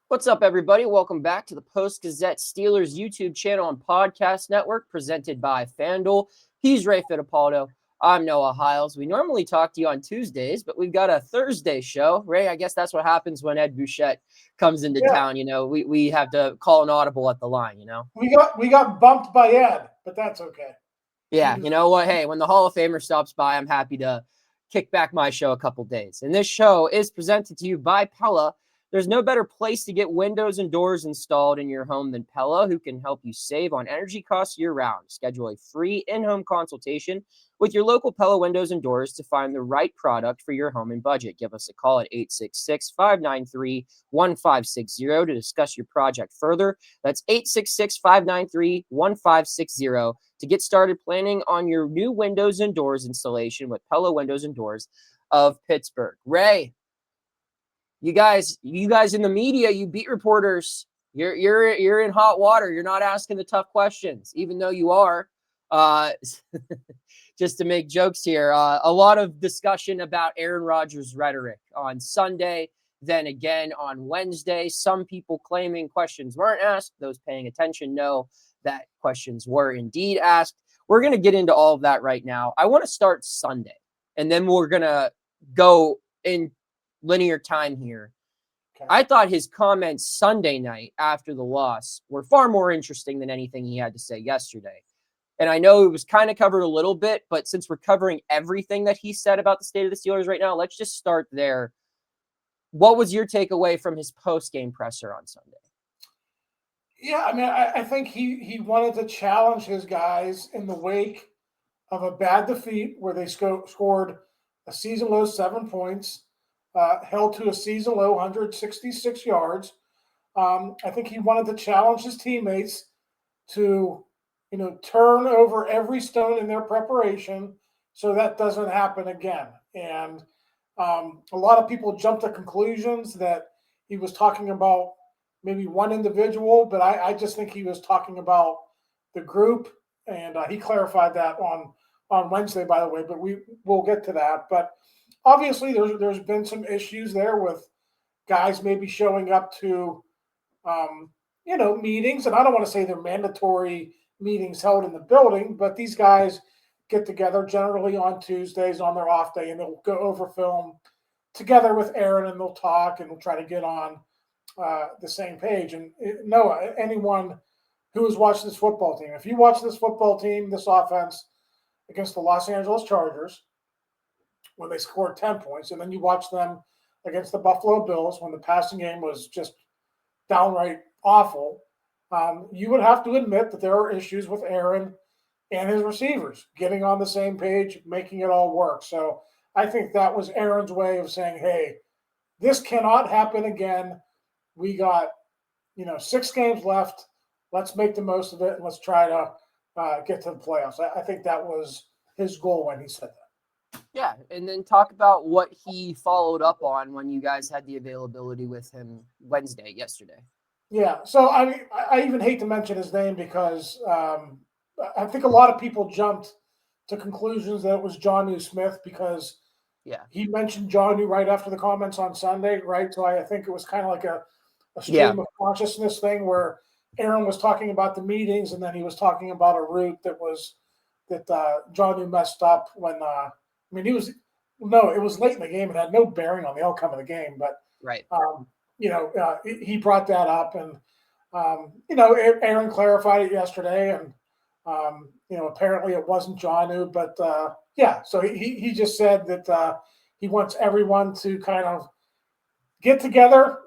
What's up, everybody? Welcome back to the Post-Gazette Steelers YouTube channel and podcast network presented by FanDuel. He's Ray Fittipaldo. I'm Noah Hiles. We normally talk to you on Tuesdays, but we've got a Thursday show. Ray, I guess that's what happens when Ed Bouchette comes into town. You know, we have to call an audible at the line, you know? We got bumped by Ed, but that's okay. Yeah, you know what? Hey, when the Hall of Famer stops by, I'm happy to kick back my show a couple days. And this show is presented to you by Pella. There's no better place to get windows and doors installed in your home than Pella, who can help you save on energy costs year-round. Schedule a free in-home consultation with your local Pella windows and doors to find the right product for your home and budget. Give us a call at 866-593-1560 to discuss your project further. That's 866-593-1560 to get started planning on your new windows and doors installation with Pella Windows and Doors of Pittsburgh. Ray, you guys in the media, you beat reporters, you're in hot water. You're not asking the tough questions, even though you are. Just to make jokes here, a lot of discussion about Aaron Rodgers' rhetoric on Sunday, then again on Wednesday. Some people claiming questions weren't asked. Those paying attention know that questions were indeed asked. We're going to get into all of that right now. I want to start Sunday, and then we're going to go in linear time here. Okay. I thought his comments Sunday night after the loss were far more interesting than anything he had to say yesterday. And I know it was kind of covered a little bit, but since we're covering everything that he said about the state of the Steelers right now, let's just start there. What was your takeaway from his post-game presser on Sunday? Yeah, I mean, I think he wanted to challenge his guys in the wake of a bad defeat where they scored a season-low 7 points, held to a season-low 166 yards. I think he wanted to challenge his teammates to, turn over every stone in their preparation so that doesn't happen again. And a lot of people jumped to conclusions that he was talking about maybe one individual, but I just think he was talking about the group, and he clarified that on Wednesday, by the way, but we'll get to that. But obviously there's been some issues there with guys maybe showing up to, meetings, and I don't want to say they're mandatory meetings held in the building, but these guys get together generally on Tuesdays on their off day, and they'll go over film together with Aaron, and they'll talk, and we'll try to get on the same page. And Noah, anyone who has watched this football team, if you watch this football team, this offense against the Los Angeles Chargers, when they scored 10 points, and then you watch them against the Buffalo Bills when the passing game was just downright awful, you would have to admit that there are issues with Aaron and his receivers getting on the same page, making it all work. So I think that was Aaron's way of saying, hey, this cannot happen again. We got, 6 games left. Let's make the most of it, and let's try to get to the playoffs. I think that was his goal when he said that. Yeah, and then talk about what he followed up on when you guys had the availability with him yesterday. Yeah, so I mean, I even hate to mention his name because I think a lot of people jumped to conclusions that it was Jonnu Smith because he mentioned Jonnu right after the comments on Sunday, right? So I think it was kind of like a stream of consciousness thing where Aaron was talking about the meetings, and then he was talking about a route that Jonnu messed up when it was late in the game and had no bearing on the outcome of the game, but right. He brought that up, and Aaron clarified it yesterday, and apparently it wasn't Jonnu, but so he just said that he wants everyone to kind of get together,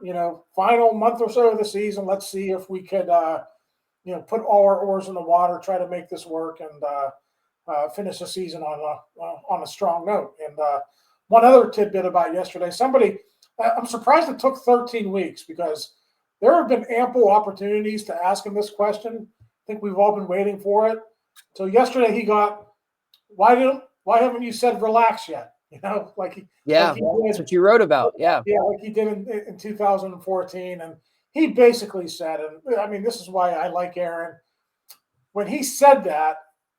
final month or so of the season. Let's see if we could, put all our oars in the water, try to make this work, and finish the season on a strong note. And one other tidbit about yesterday, I'm surprised it took 13 weeks because there have been ample opportunities to ask him this question. I think we've all been waiting for it. So yesterday he got, why haven't you said relax yet? That's what you wrote about. Yeah, like he did in 2014, and he basically said, and I mean, this is why I like Aaron. When he said that,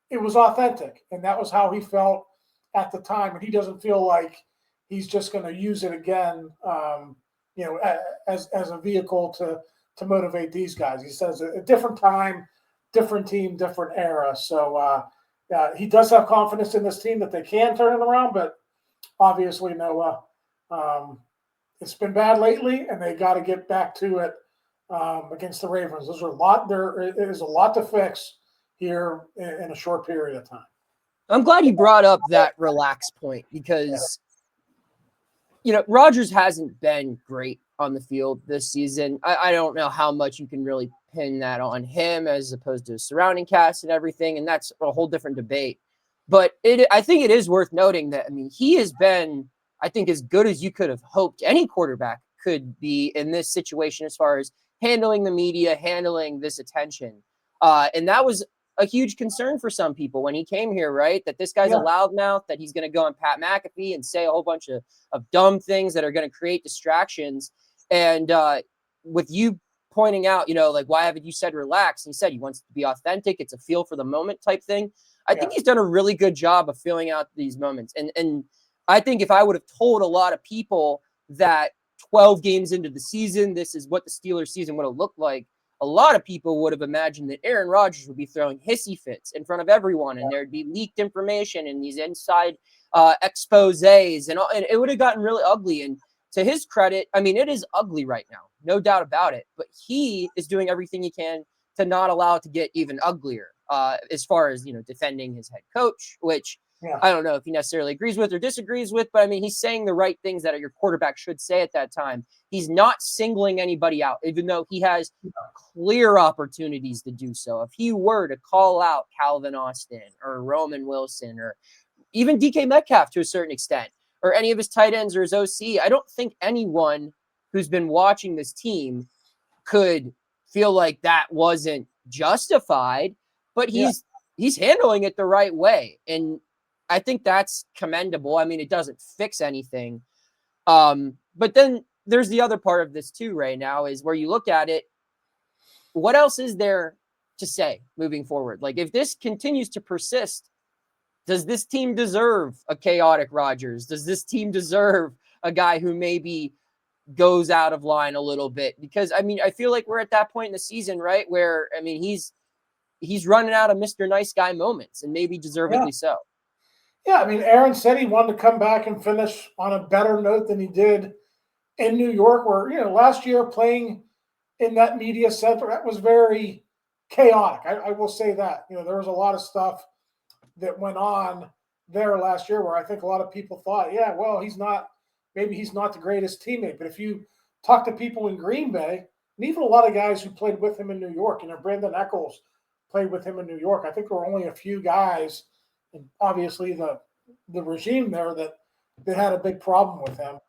it was authentic, and that was how he felt at the time, and he doesn't feel like he's just going to use it again, as a vehicle to motivate these guys. He says a different time, different team, different era. So he does have confidence in this team that they can turn it around, but obviously, Noah, it's been bad lately, and they got to get back to it against the Ravens. There is a lot to fix here in a short period of time. I'm glad you brought up that relax point because, Rodgers hasn't been great on the field this season. I don't know how much you can really pin that on him as opposed to surrounding cast and everything, and that's a whole different debate. But I think it is worth noting that, he has been, I think, as good as you could have hoped any quarterback could be in this situation as far as handling the media, handling this attention. And that was a huge concern for some people when he came here, right? That this guy's a loudmouth, that he's going to go on Pat McAfee and say a whole bunch of dumb things that are going to create distractions. And with you pointing out, why haven't you said relax? And he said he wants to be authentic. It's a feel for the moment type thing. I think he's done a really good job of filling out these moments. And I think if I would have told a lot of people that 12 games into the season, this is what the Steelers season would have looked like, a lot of people would have imagined that Aaron Rodgers would be throwing hissy fits in front of everyone, and there'd be leaked information and these inside exposés, and it would have gotten really ugly. And to his credit, it is ugly right now, no doubt about it. But he is doing everything he can to not allow it to get even uglier, as far as, defending his head coach, which I don't know if he necessarily agrees with or disagrees with, but he's saying the right things that your quarterback should say at that time. He's not singling anybody out, even though he has clear opportunities to do so. If he were to call out Calvin Austin or Roman Wilson or even DK Metcalf to a certain extent, or any of his tight ends or his OC, I don't think anyone who's been watching this team could feel like that wasn't justified, but he's handling it the right way. And I think that's commendable. It doesn't fix anything. But then there's the other part of this too right now is where you look at it, what else is there to say moving forward? Like, if this continues to persist, does this team deserve a chaotic Rodgers? Does this team deserve a guy who maybe goes out of line a little bit? Because, I feel like we're at that point in the season, right, where, he's running out of Mr. Nice Guy moments, and maybe deservedly so. Yeah, Aaron said he wanted to come back and finish on a better note than he did in New York, where, last year playing in that media center, that was very chaotic. I will say that. There was a lot of stuff that went on there last year where I think a lot of people thought, maybe he's not the greatest teammate. But if you talk to people in Green Bay, and even a lot of guys who played with him in New York, Brandon Eccles played with him in New York. I think there were only a few guys, and obviously the regime there, that had a big problem with him.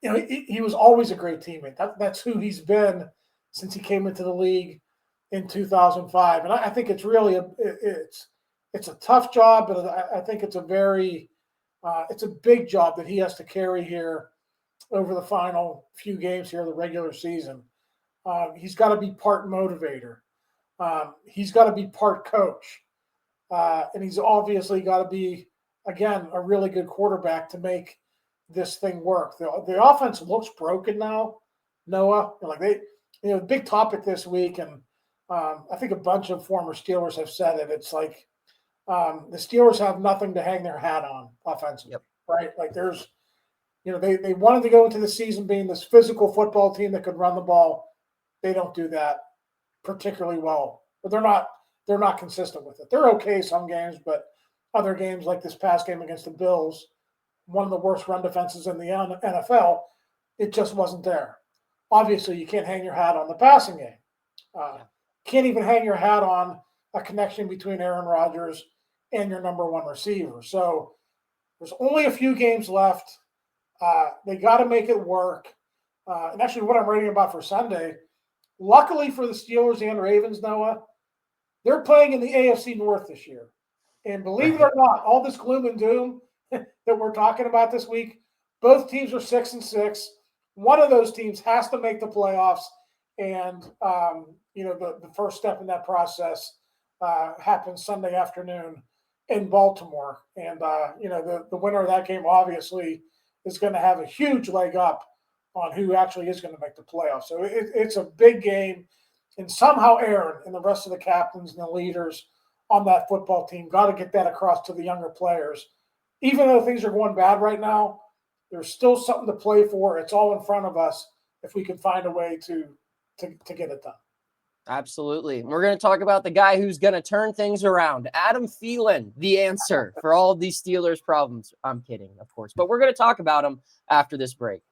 He was always a great teammate. That's who he's been since he came into the league in 2005. And I think it's really it's a tough job, but I think it's it's a big job that he has to carry here over the final few games here of the regular season. He's got to be part motivator. He's got to be part coach. And he's obviously got to be, again, a really good quarterback to make this thing work. The offense looks broken now, Noah. The big topic this week, and I think a bunch of former Steelers have said it. It's like the Steelers have nothing to hang their hat on offensively, right? Like there's, they wanted to go into the season being this physical football team that could run the ball. They don't do that particularly well, but they're not consistent with it. They're okay some games, but other games like this past game against the Bills, one of the worst run defenses in the NFL, it just wasn't there. Obviously, you can't hang your hat on the passing game. Can't even hang your hat on a connection between Aaron Rodgers and your number one receiver. So there's only a few games left. They got to make it work. And actually, what I'm writing about for Sunday, luckily for the Steelers and Ravens, Noah, they're playing in the AFC North this year. And believe it or not, all this gloom and doom that we're talking about this week, both teams are 6-6. One of those teams has to make the playoffs. And, the first step in that process happens Sunday afternoon in Baltimore. And, the winner of that game obviously is going to have a huge leg up on who actually is going to make the playoffs. So it's a big game. And somehow Aaron and the rest of the captains and the leaders on that football team got to get that across to the younger players. Even though things are going bad right now, there's still something to play for. It's all in front of us if we can find a way to get it done. Absolutely. We're going to talk about the guy who's going to turn things around. Adam Thielen, the answer for all of these Steelers problems. I'm kidding, of course. But we're going to talk about him after this break.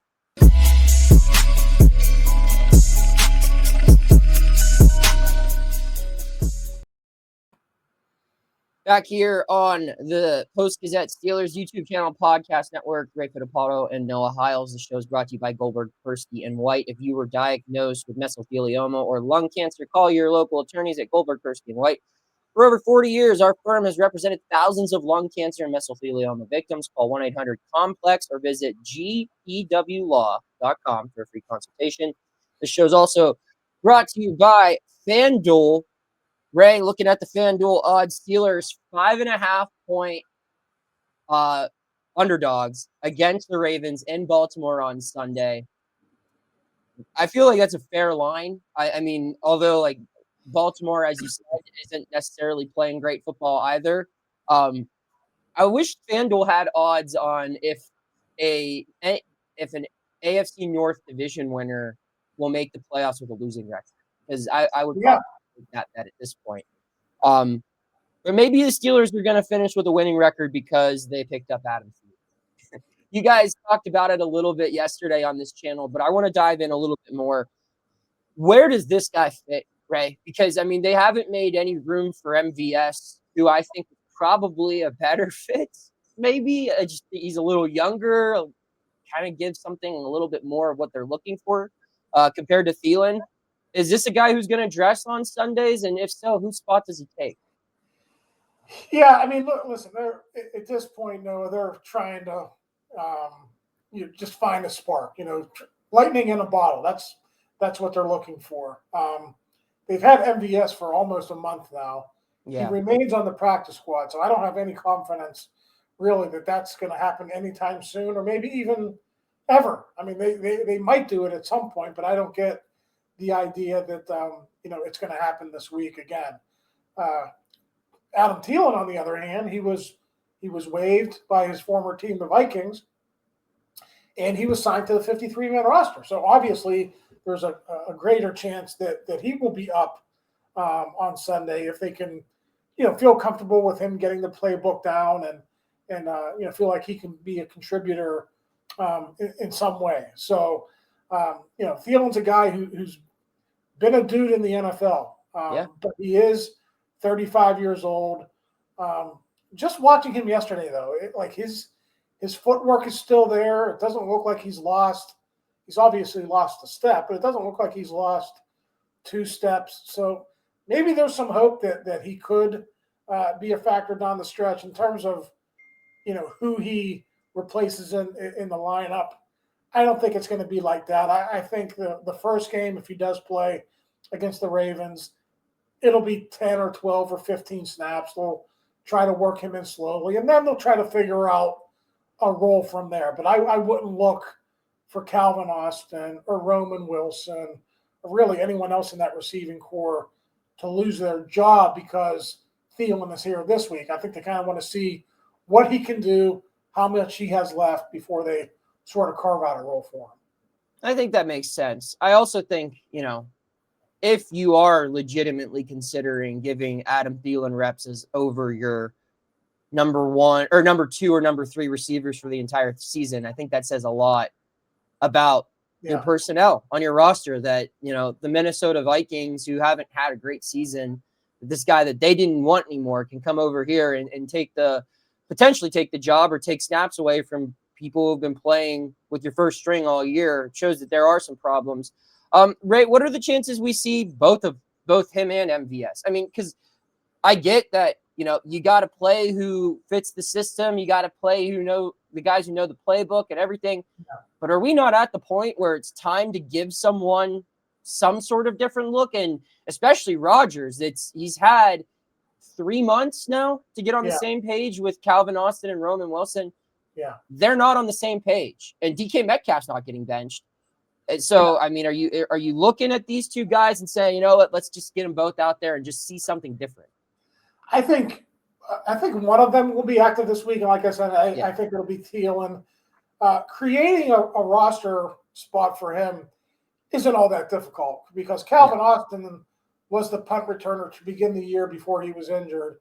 Back here on the Post-Gazette Steelers YouTube channel, podcast network, Ray Fittipaldo and Noah Hiles. The show is brought to you by Goldberg, Persky, and White. If you were diagnosed with mesothelioma or lung cancer, call your local attorneys at Goldberg, Persky, and White. For over 40 years, our firm has represented thousands of lung cancer and mesothelioma victims. Call 1-800-COMPLEX or visit gpwlaw.com for a free consultation. This show is also brought to you by FanDuel. Ray, looking at the FanDuel odds, Steelers 5.5-point underdogs against the Ravens in Baltimore on Sunday. I feel like that's a fair line. I mean, although like Baltimore, as you said, isn't necessarily playing great football either. I wish FanDuel had odds on if an AFC North division winner will make the playoffs with a losing record, because I would probably that at this point. But maybe the Steelers are going to finish with a winning record because they picked up Adam Thielen. You guys talked about it a little bit yesterday on this channel, but I want to dive in a little bit more. Where does this guy fit, Ray? Because, I mean, they haven't made any room for MVS, who I think is probably a better fit. Maybe he's a little younger, kind of gives something a little bit more of what they're looking for compared to Thielen. Is this a guy who's going to dress on Sundays? And if so, whose spot does he take? Yeah, I mean, listen, they're at this point, Noah, they're trying to just find a spark, lightning in a bottle. That's what they're looking for. They've had MVS for almost a month now. Yeah. He remains on the practice squad, so I don't have any confidence really that that's going to happen anytime soon, or maybe even ever. I mean, they might do it at some point, but I don't get the idea that it's going to happen this week again. Adam Thielen, on the other hand, he was waived by his former team, the Vikings, and he was signed to the 53-man roster. So obviously, there's a greater chance that he will be up on Sunday if they can, feel comfortable with him getting the playbook down and feel like he can be a contributor in some way. So Thielen's a guy who's been a dude in the NFL, but he is 35 years old. Just watching him yesterday, though, his footwork is still there. It doesn't look like he's lost. He's obviously lost a step, but it doesn't look like he's lost 2 steps. So maybe there's some hope that he could be a factor down the stretch in terms of, who he replaces in the lineup. I don't think it's going to be like that. I think the first game, if he does play against the Ravens, it'll be 10 or 12 or 15 snaps. They'll try to work him in slowly, and then they'll try to figure out a role from there. But I wouldn't look for Calvin Austin or Roman Wilson or really anyone else in that receiving core to lose their job because Thielen is here this week. I think they kind of want to see what he can do, how much he has left before they sort of carve out a role for him. I think that makes sense. I also think, if you are legitimately considering giving Adam Thielen reps as over your number 1 or number 2 or number 3 receivers for the entire season, I think that says a lot about your personnel on your roster, that, the Minnesota Vikings, who haven't had a great season, this guy that they didn't want anymore can come over here and potentially take the job or take snaps away from people who've been playing with your first string all year. It shows that there are some problems. Ray, what are the chances we see both him and MVS? I mean, because I get that, you got to play who fits the system. You got to play the guys who know the playbook and everything. Yeah. But are we not at the point where it's time to give someone some sort of different look? And especially Rodgers, he's had 3 months now to get on the same page with Calvin Austin and Roman Wilson. Yeah. They're not on the same page. And DK Metcalf's not getting benched. So, I mean, are you looking at these two guys and saying, you know what, let's just get them both out there and just see something different? I think one of them will be active this week, and like I said, I think it'll be Thielen. Creating a roster spot for him isn't all that difficult because Calvin Austin was the punt returner to begin the year before he was injured.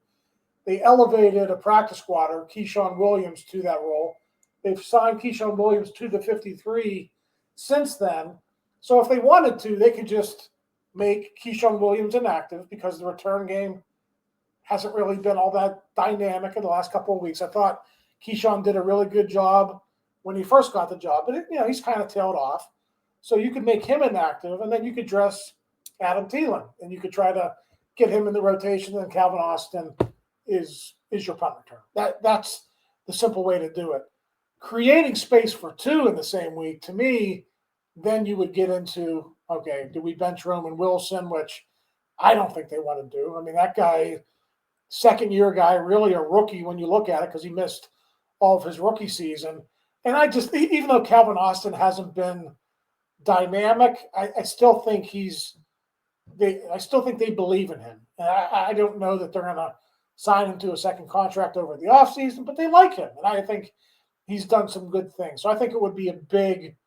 They elevated a practice squatter, Keyshawn Williams, to that role. They've signed Keyshawn Williams to the 53 since then. So if they wanted to, they could just make Keyshawn Williams inactive because the return game hasn't really been all that dynamic in the last couple of weeks. I thought Keyshawn did a really good job when he first got the job, but he's kind of tailed off. So you could make him inactive, and then you could dress Adam Thielen, and you could try to get him in the rotation, and Calvin Austin is your punt return. That's the simple way to do it. Creating space for two in the same week, to me, then you would get into, okay, do we bench Roman Wilson, which I don't think they want to do. I mean, that guy, second-year guy, really a rookie when you look at it because he missed all of his rookie season. And I just, even though Calvin Austin hasn't been dynamic, I still think they believe in him. And I don't know that they're going to sign him to a second contract over the offseason, but they like him. And I think he's done some good things. So I think it would be a big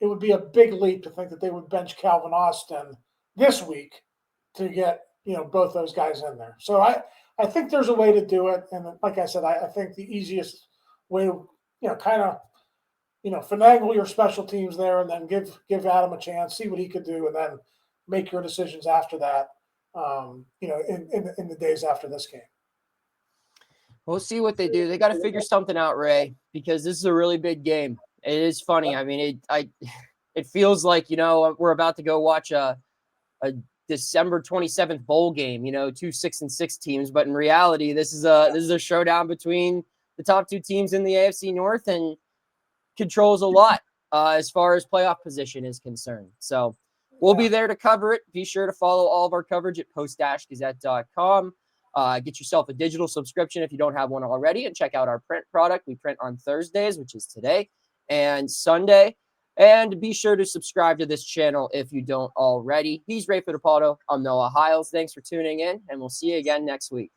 leap to think that they would bench Calvin Austin this week to get, both those guys in there. So I think there's a way to do it. And like I said, I think the easiest way to, finagle your special teams there and then give Adam a chance, see what he could do, and then make your decisions after that, in the days after this game. We'll see what they do. They got to figure something out, Ray, because this is a really big game. It is funny. I mean, it feels like, we're about to go watch a December 27th bowl game, 2 6-6 teams. But in reality, this is a showdown between the top two teams in the AFC North and controls a lot as far as playoff position is concerned. So we'll be there to cover it. Be sure to follow all of our coverage at post-gazette.com. Get yourself a digital subscription if you don't have one already, and check out our print product. We print on Thursdays, which is today, and Sunday. And be sure to subscribe to this channel if you don't already. He's Ray Fittipaldo. I'm Noah Hiles. Thanks for tuning in, and we'll see you again next week.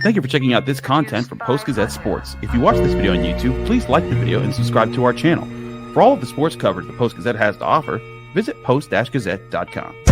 Thank you for checking out this content from Post-Gazette Sports. If you watch this video on YouTube, please like the video and subscribe to our channel. For all of the sports coverage the Post-Gazette has to offer, visit post-gazette.com.